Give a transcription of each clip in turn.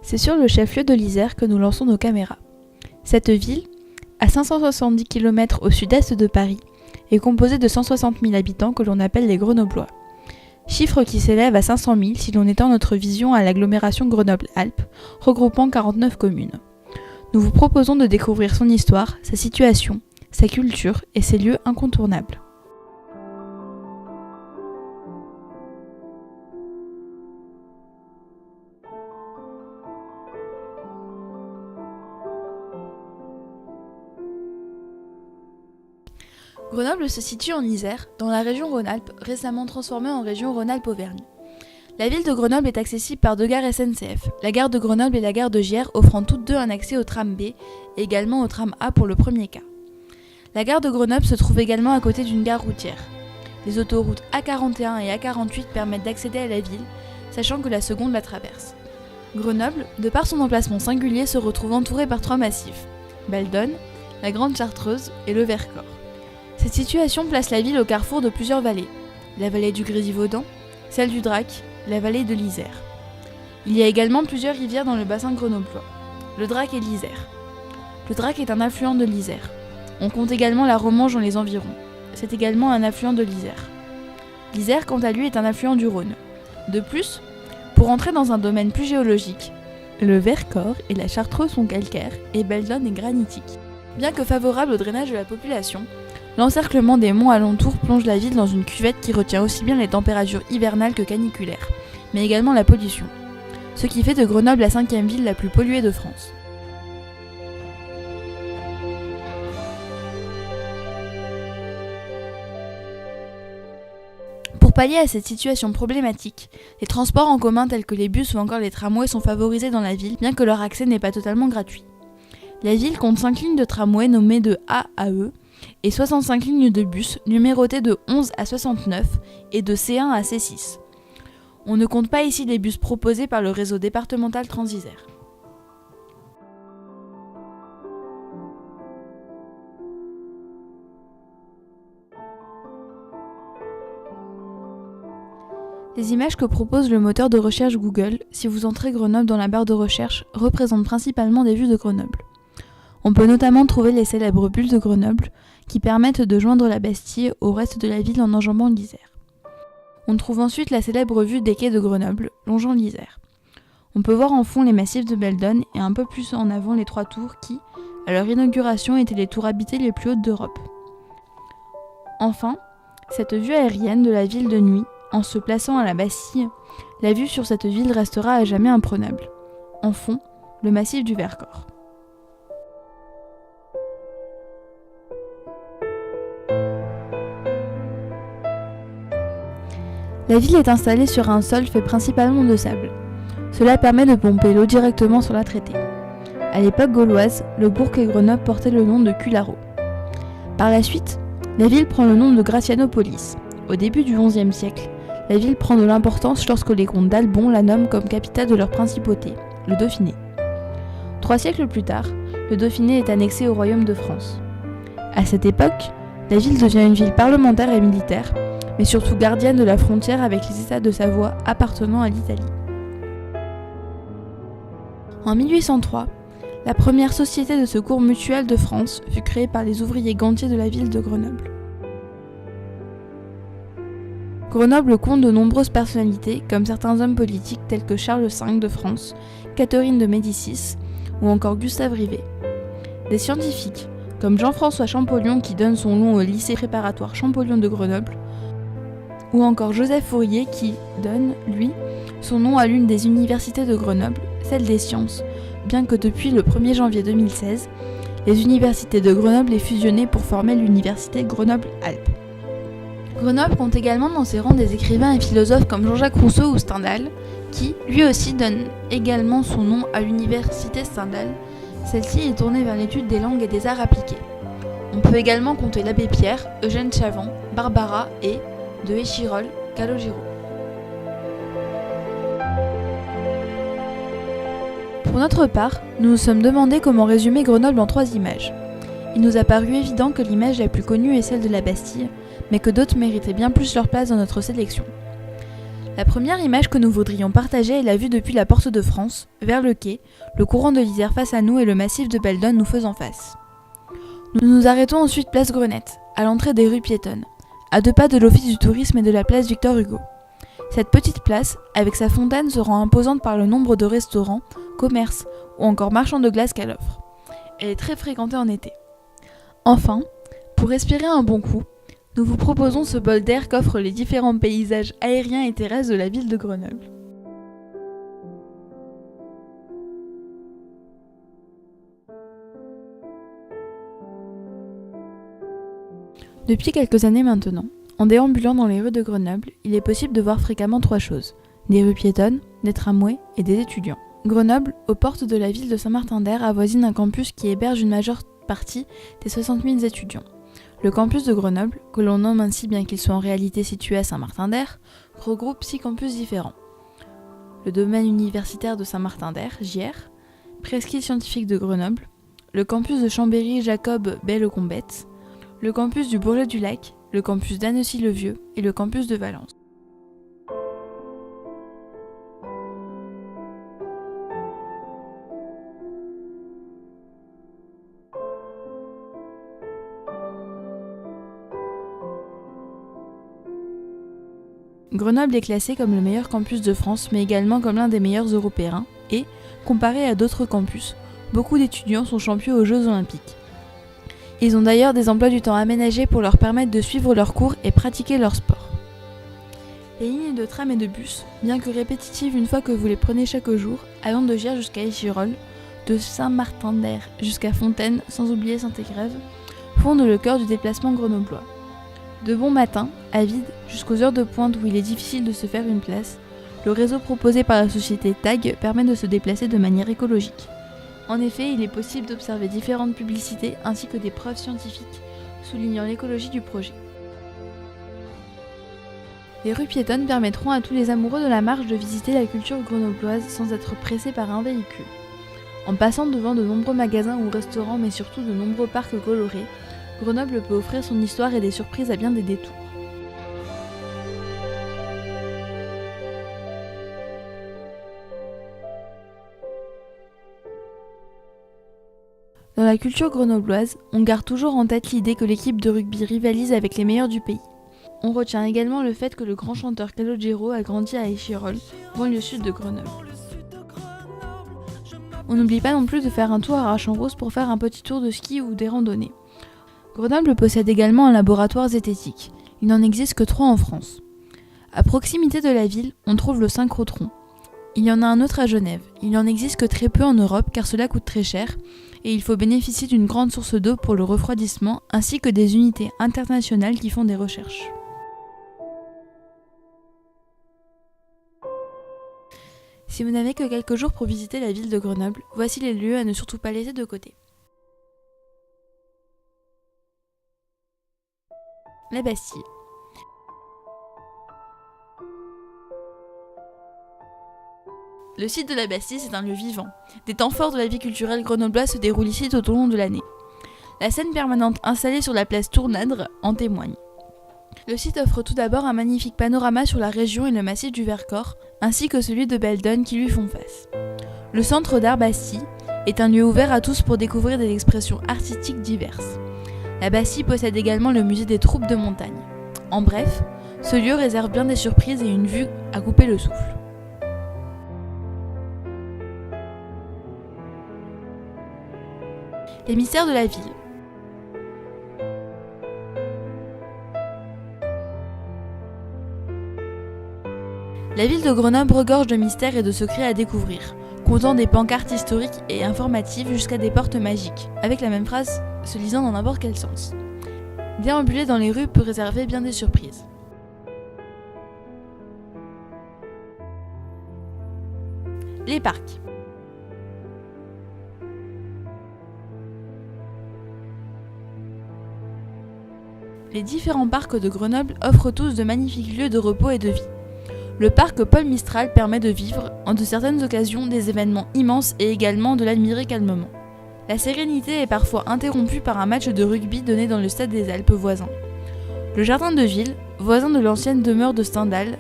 C'est sur le chef-lieu de l'Isère que nous lançons nos caméras. Cette ville, à 570 km au sud-est de Paris, est composée de 160 000 habitants que l'on appelle les Grenoblois. Chiffre qui s'élève à 500 000 si l'on étend notre vision à l'agglomération Grenoble-Alpes, regroupant 49 communes. Nous vous proposons de découvrir son histoire, sa situation, sa culture et ses lieux incontournables. Grenoble se situe en Isère, dans la région Rhône-Alpes, récemment transformée en région Rhône-Alpes-Auvergne. La ville de Grenoble est accessible par deux gares SNCF, la gare de Grenoble et la gare de Giers, offrant toutes deux un accès au tram B et également au tram A pour le premier cas. La gare de Grenoble se trouve également à côté d'une gare routière. Les autoroutes A41 et A48 permettent d'accéder à la ville, sachant que la seconde la traverse. Grenoble, de par son emplacement singulier, se retrouve entourée par trois massifs, Beldonne, la Grande Chartreuse et le Vercors. Cette situation place la ville au carrefour de plusieurs vallées, la vallée du Grésivaudan, celle du Drac, la vallée de l'Isère. Il y a également plusieurs rivières dans le bassin grenoblois, le Drac et l'Isère. Le Drac est un affluent de l'Isère. On compte également la Romange dans les environs. C'est également un affluent de l'Isère. L'Isère, quant à lui, est un affluent du Rhône. De plus, pour entrer dans un domaine plus géologique, le Vercors et la Chartreuse sont calcaires et Beldonne est granitique. Bien que favorable au drainage de la population, l'encerclement des monts alentours plonge la ville dans une cuvette qui retient aussi bien les températures hivernales que caniculaires, mais également la pollution. Ce qui fait de Grenoble la 5e ville la plus polluée de France. Pour pallier à cette situation problématique, les transports en commun tels que les bus ou encore les tramways sont favorisés dans la ville, bien que leur accès n'est pas totalement gratuit. La ville compte 5 lignes de tramway nommées de A à E, et 65 lignes de bus numérotées de 11 à 69 et de C1 à C6. On ne compte pas ici les bus proposés par le réseau départemental Transisère. Les images que propose le moteur de recherche Google, si vous entrez Grenoble dans la barre de recherche, représentent principalement des vues de Grenoble. On peut notamment trouver les célèbres bulles de Grenoble, qui permettent de joindre la Bastille au reste de la ville en enjambant l'Isère. On trouve ensuite la célèbre vue des quais de Grenoble, longeant l'Isère. On peut voir en fond les massifs de Beldonne et un peu plus en avant les 3 tours qui, à leur inauguration, étaient les tours habitées les plus hautes d'Europe. Enfin, cette vue aérienne de la ville de nuit, en se plaçant à la Bastille, la vue sur cette ville restera à jamais imprenable. En fond, le massif du Vercors. La ville est installée sur un sol fait principalement de sable. Cela permet de pomper l'eau directement sur la traitée. À l'époque gauloise, le bourg et Grenoble portait le nom de Cularo. Par la suite, la ville prend le nom de Gratianopolis. Au début du XIe siècle, la ville prend de l'importance lorsque les comtes d'Albon la nomment comme capitale de leur principauté, le Dauphiné. 3 siècles plus tard, le Dauphiné est annexé au royaume de France. À cette époque, la ville devient une ville parlementaire et militaire, mais surtout gardienne de la frontière avec les États de Savoie appartenant à l'Italie. En 1803, la première société de secours mutuel de France fut créée par les ouvriers gantiers de la ville de Grenoble. Grenoble compte de nombreuses personnalités, comme certains hommes politiques tels que Charles V de France, Catherine de Médicis ou encore Gustave Rivet. Des scientifiques, comme Jean-François Champollion qui donne son nom au lycée préparatoire Champollion de Grenoble, ou encore Joseph Fourier qui donne, lui, son nom à l'une des universités de Grenoble, celle des sciences, bien que depuis le 1er janvier 2016, les universités de Grenoble aient fusionné pour former l'université Grenoble-Alpes. Grenoble compte également dans ses rangs des écrivains et philosophes comme Jean-Jacques Rousseau ou Stendhal, qui, lui aussi, donne également son nom à l'université Stendhal. Celle-ci est tournée vers l'étude des langues et des arts appliqués. On peut également compter l'abbé Pierre, Eugène Chavant, Barbara et, de Échirolles, Calogero. Pour notre part, nous nous sommes demandé comment résumer Grenoble en 3 images. Il nous a paru évident que l'image la plus connue est celle de la Bastille, mais que d'autres méritaient bien plus leur place dans notre sélection. La première image que nous voudrions partager est la vue depuis la Porte de France, vers le quai, le courant de l'Isère face à nous et le massif de Beldon nous faisant face. Nous nous arrêtons ensuite place Grenette, à l'entrée des rues piétonnes, à 2 pas de l'office du tourisme et de la place Victor Hugo. Cette petite place, avec sa fontaine, se rend imposante par le nombre de restaurants, commerces ou encore marchands de glace qu'elle offre. Elle est très fréquentée en été. Enfin, pour respirer un bon coup, nous vous proposons ce bol d'air qu'offrent les différents paysages aériens et terrestres de la ville de Grenoble. Depuis quelques années maintenant, en déambulant dans les rues de Grenoble, il est possible de voir fréquemment 3 choses. Des rues piétonnes, des tramways et des étudiants. Grenoble, aux portes de la ville de Saint-Martin-d'Hères, avoisine un campus qui héberge une majeure partie des 60 000 étudiants. Le campus de Grenoble, que l'on nomme ainsi bien qu'il soit en réalité situé à Saint-Martin-d'Hères, regroupe 6 campus différents. Le domaine universitaire de Saint-Martin-d'Hères, JR, Presqu'île scientifique de Grenoble, le campus de Chambéry Jacob Belle-Combette, le campus du Bourget-du-Lac, le campus d'Annecy-le-Vieux et le campus de Valence. Grenoble est classé comme le meilleur campus de France, mais également comme l'un des meilleurs européens, et, comparé à d'autres campus, beaucoup d'étudiants sont champions aux Jeux Olympiques. Ils ont d'ailleurs des emplois du temps aménagés pour leur permettre de suivre leurs cours et pratiquer leur sport. Les lignes de tram et de bus, bien que répétitives une fois que vous les prenez chaque jour, allant de Gers jusqu'à Échirolles, de Saint-Martin-d'Hères jusqu'à Fontaine, sans oublier Saint-Égrève, fondent le cœur du déplacement grenoblois. De bon matin, à vide, jusqu'aux heures de pointe où il est difficile de se faire une place, le réseau proposé par la société TAG permet de se déplacer de manière écologique. En effet, il est possible d'observer différentes publicités ainsi que des preuves scientifiques soulignant l'écologie du projet. Les rues piétonnes permettront à tous les amoureux de la marche de visiter la culture grenobloise sans être pressés par un véhicule. En passant devant de nombreux magasins ou restaurants mais surtout de nombreux parcs colorés, Grenoble peut offrir son histoire et des surprises à bien des détours. Dans la culture grenobloise, on garde toujours en tête l'idée que l'équipe de rugby rivalise avec les meilleurs du pays. On retient également le fait que le grand chanteur Calogero a grandi à Échirolles, banlieue sud de Grenoble. On n'oublie pas non plus de faire un tour à Rachambrose pour faire un petit tour de ski ou des randonnées. Grenoble possède également un laboratoire zététique. Il n'en existe que 3 en France. À proximité de la ville, on trouve le synchrotron. Il y en a un autre à Genève. Il n'en existe que très peu en Europe car cela coûte très cher et il faut bénéficier d'une grande source d'eau pour le refroidissement ainsi que des unités internationales qui font des recherches. Si vous n'avez que quelques jours pour visiter la ville de Grenoble, voici les lieux à ne surtout pas laisser de côté. La Bastille. Le site de la Bastille, c'est un lieu vivant. Des temps forts de la vie culturelle grenobloise se déroulent ici tout au long de l'année. La scène permanente installée sur la place Tournadre en témoigne. Le site offre tout d'abord un magnifique panorama sur la région et le massif du Vercors, ainsi que celui de Beldon qui lui font face. Le centre d'art Bastille est un lieu ouvert à tous pour découvrir des expressions artistiques diverses. La Bastille possède également le musée des troupes de montagne. En bref, ce lieu réserve bien des surprises et une vue à couper le souffle. Les mystères de la ville. La ville de Grenoble regorge de mystères et de secrets à découvrir, comptant des pancartes historiques et informatives jusqu'à des portes magiques, avec la même phrase se lisant dans n'importe quel sens. Déambuler dans les rues peut réserver bien des surprises. Les parcs. Les différents parcs de Grenoble offrent tous de magnifiques lieux de repos et de vie. Le parc Paul Mistral permet de vivre, en de certaines occasions, des événements immenses et également de l'admirer calmement. La sérénité est parfois interrompue par un match de rugby donné dans le stade des Alpes voisin. Le jardin de ville, voisin de l'ancienne demeure de Stendhal,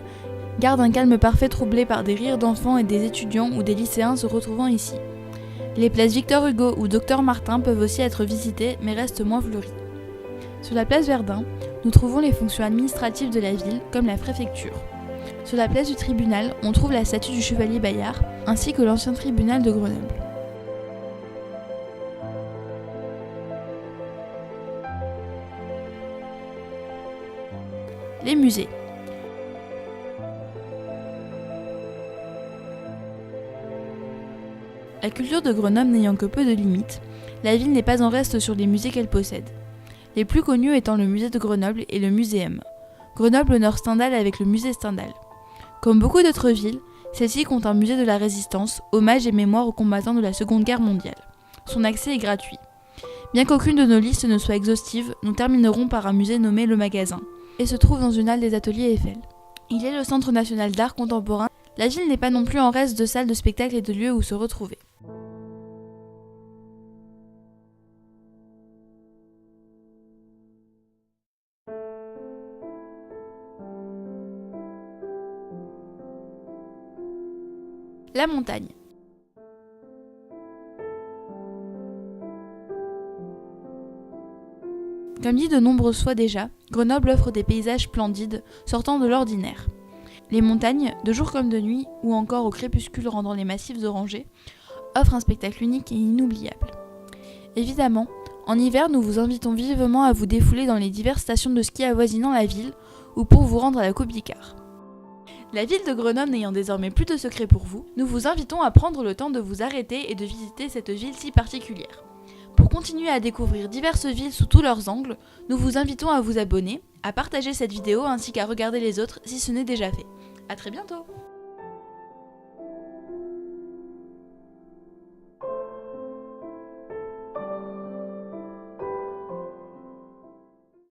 garde un calme parfait troublé par des rires d'enfants et des étudiants ou des lycéens se retrouvant ici. Les places Victor Hugo ou Docteur Martin peuvent aussi être visitées mais restent moins fleuries. Sur la place Verdun, nous trouvons les fonctions administratives de la ville comme la préfecture. Sur la place du tribunal, on trouve la statue du chevalier Bayard ainsi que l'ancien tribunal de Grenoble. Les musées. La culture de Grenoble n'ayant que peu de limites, la ville n'est pas en reste sur les musées qu'elle possède. Les plus connus étant le musée de Grenoble et le Muséum. Grenoble honore Stendhal avec le musée Stendhal. Comme beaucoup d'autres villes, celle-ci compte un musée de la Résistance, hommage et mémoire aux combattants de la Seconde Guerre mondiale. Son accès est gratuit. Bien qu'aucune de nos listes ne soit exhaustive, nous terminerons par un musée nommé Le Magasin, et se trouve dans une halle des ateliers Eiffel. Il est le Centre national d'art contemporain. La ville n'est pas non plus en reste de salles de spectacle et de lieux où se retrouver. La montagne. Comme dit de nombreuses fois déjà, Grenoble offre des paysages splendides, sortant de l'ordinaire. Les montagnes, de jour comme de nuit, ou encore au crépuscule rendant les massifs orangés, offrent un spectacle unique et inoubliable. Évidemment, en hiver, nous vous invitons vivement à vous défouler dans les diverses stations de ski avoisinant la ville, ou pour vous rendre à la Coupe Bicard. La ville de Grenoble n'ayant désormais plus de secret pour vous, nous vous invitons à prendre le temps de vous arrêter et de visiter cette ville si particulière. Pour continuer à découvrir diverses villes sous tous leurs angles, nous vous invitons à vous abonner, à partager cette vidéo ainsi qu'à regarder les autres si ce n'est déjà fait. A très bientôt!